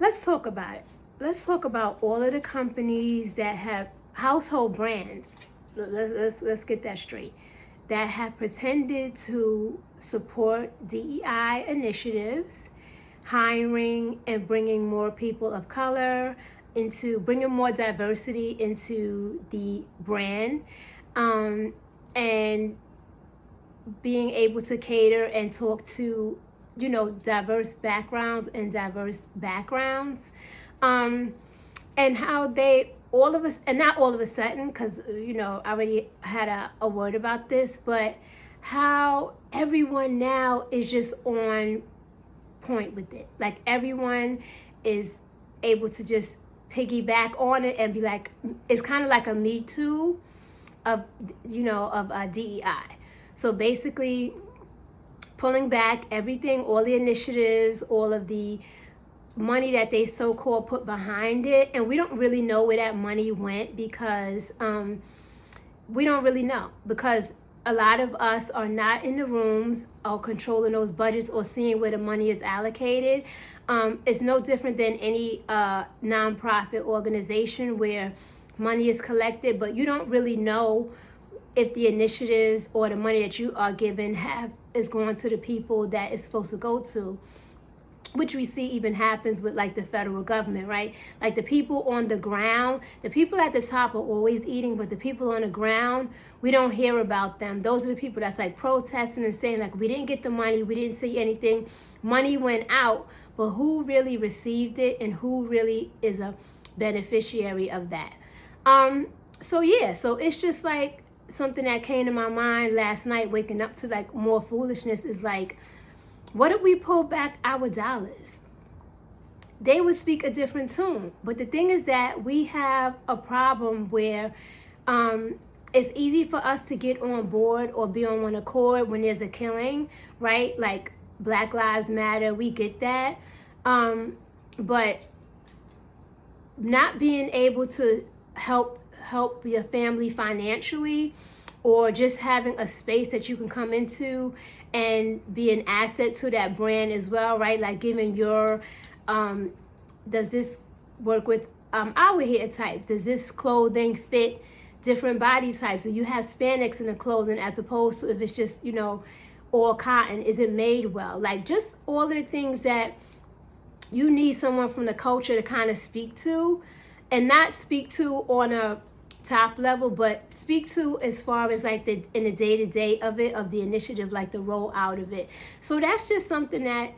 let's talk about it. Let's talk about all of the companies that have household brands. Let's get that straight. That have pretended to support DEI initiatives, hiring and bringing more people of color into, bringing more diversity into the brand, and being able to cater and talk to, diverse backgrounds and diverse backgrounds, and how they all of us, and not all of a sudden, because I already had a word about this, but how everyone now is just on point with it. Like everyone is able to just piggyback on it and be like, it's kind of like a Me Too of DEI. So basically pulling back everything, all the initiatives, all of the money that they so-called put behind it, and we don't really know where that money went, because we don't really know, because a lot of us are not in the rooms or controlling those budgets or seeing where the money is allocated. It's no different than any nonprofit organization where money is collected, but you don't really know if the initiatives or the money that you are given is going to the people that it's supposed to go to, which we see even happens with like the federal government, right? Like the people on the ground, the people at the top are always eating, but the people on the ground, we don't hear about them. Those are the people that's like protesting and saying like, we didn't get the money, we didn't see anything. Money went out, but who really received it and who really is a beneficiary of that? So it's just like something that came to my mind last night, waking up to like more foolishness, is like, what if we pull back our dollars? They would speak a different tune. But the thing is that we have a problem where it's easy for us to get on board or be on one accord when there's a killing, right? Like Black Lives Matter, we get that. But not being able to help your family financially, or just having a space that you can come into and be an asset to that brand as well, right? Like giving your, does this work with our hair type? Does this clothing fit different body types? So you have spandex in the clothing, as opposed to if it's just, all cotton. Is it made well? Like just all of the things that you need someone from the culture to kind of speak to, and not speak to on a top level, but speak to as far as like in the day-to-day of it, of the initiative, like the roll out of it. So that's just something that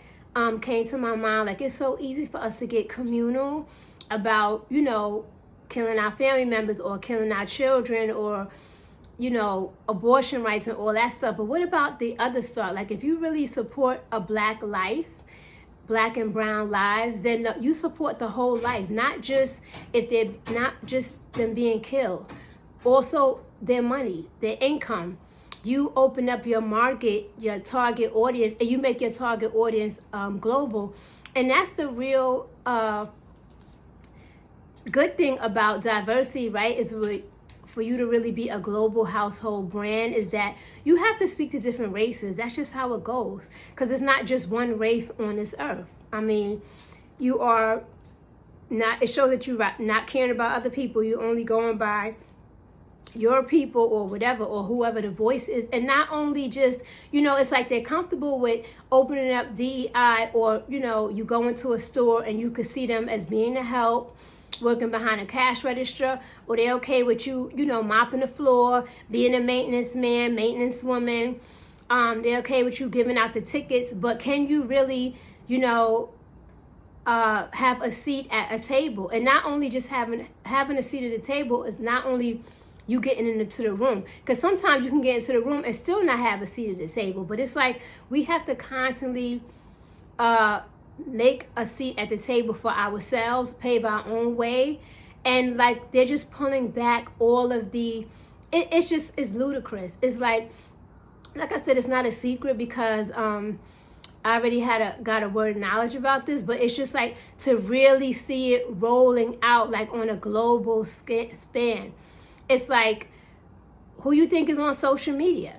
came to my mind. Like it's so easy for us to get communal about killing our family members or killing our children, or abortion rights and all that stuff. But what about the other stuff? Like if you really support a Black life, Black and brown lives, then you support the whole life, not just if they're not just them being killed, also their money, their income. You open up your market, your target audience, and you make your target audience global. And that's the real good thing about diversity, right? Is for you to really be a global household brand, is that you have to speak to different races. That's just how it goes, because it's not just one race on this earth. I mean, you are not, it shows that you're not caring about other people. You're only going by your people or whatever, or whoever the voice is. And not only just, it's like they're comfortable with opening up DEI, or, you go into a store and you could see them as being a help, working behind a cash register, or they're okay with you, mopping the floor, being a maintenance man, maintenance woman. They're okay with you giving out the tickets, but can you really, have a seat at a table? And not only just having a seat at the table is not only you getting into the room, because sometimes you can get into the room and still not have a seat at the table. But it's like we have to constantly make a seat at the table for ourselves, pave our own way. And like they're just pulling back all of the, it's ludicrous. It's like I said, it's not a secret, because I already got a word of knowledge about this, but it's just like to really see it rolling out like on a global span. It's like, who you think is on social media?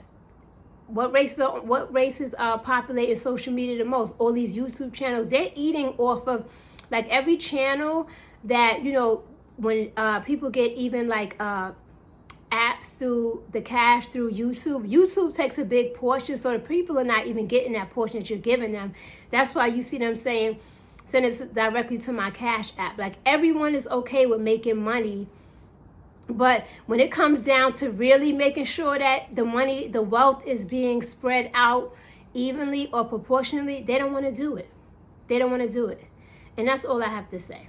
what races are populating social media the most? All these YouTube channels, they're eating off of, like, every channel that, you know, when people get even like apps through the cash through YouTube takes a big portion, so the people are not even getting that portion that you're giving them. That's why you see them saying, send it directly to my cash app. Like, everyone is okay with making money, but when it comes down to really making sure that the wealth is being spread out evenly or proportionally, they don't want to do it. They don't want to do it. And that's all I have to say.